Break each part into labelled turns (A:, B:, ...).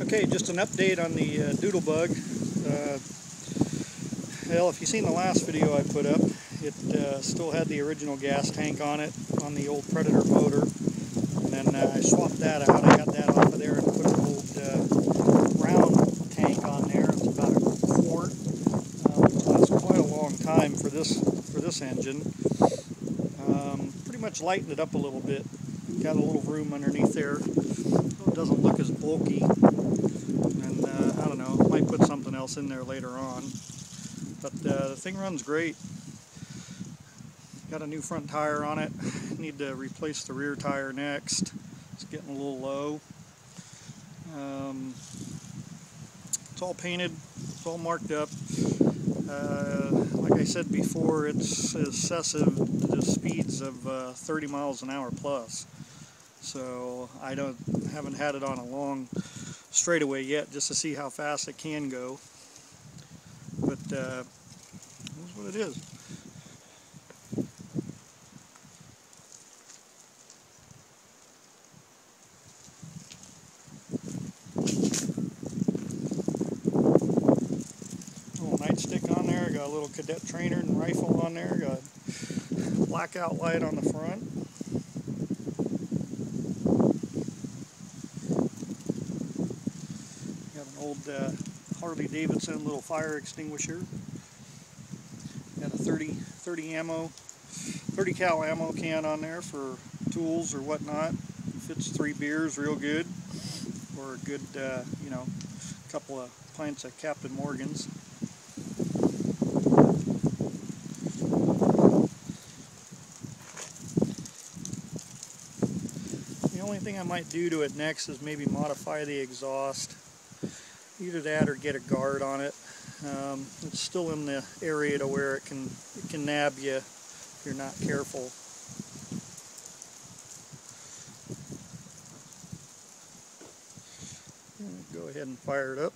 A: Okay, just an update on the Doodlebug. Well, if you've seen the last video I put up, it still had the original gas tank on it, on the old Predator motor. And then I swapped that out. I got that off of there and put an old round tank on there. It's about a quart. Which lasts quite a long time for this engine. Pretty much lightened it up a little bit. Got a little room underneath there, so it doesn't look as bulky. And I don't know, might put something else in there later on. But the thing runs great. Got a new front tire on it. Need to replace the rear tire next. It's getting a little low. It's all painted. It's all marked up. Like I said before, it's excessive to speeds of 30 miles an hour plus. So I haven't had it on a long straightaway yet, just to see how fast it can go. But that's what it is. Little nightstick on there. Got a little cadet trainer and rifle on there. Got a blackout light on the front. Got an old Harley Davidson little fire extinguisher. Got a 30 cal ammo can on there for tools or whatnot. Fits 3 beers real good, or a good couple of pints of Captain Morgan's. The only thing I might do to it next is maybe modify the exhaust. Either that or get a guard on it. It's still in the area to where it can nab you if you're not careful. Go ahead and fire it up.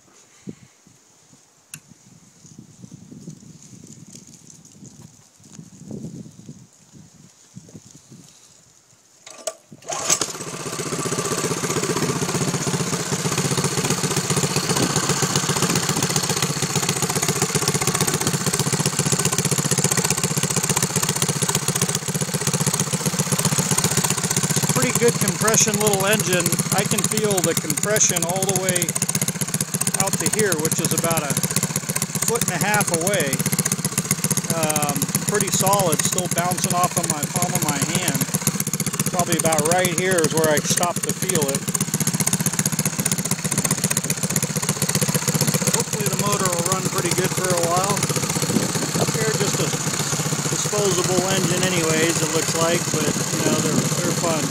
A: Good compression little engine. I can feel the compression all the way out to here, which is about 1.5 foot away. Pretty solid, still bouncing off of my palm of my hand. Probably about right here is where I stop to feel it. Hopefully the motor will run pretty good for a while. They're just a disposable engine anyways, it looks like, but you know, they're fun.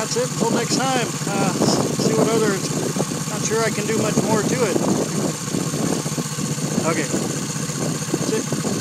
A: That's it until next time. See what other, not sure I can do much more to it. Okay, that's it.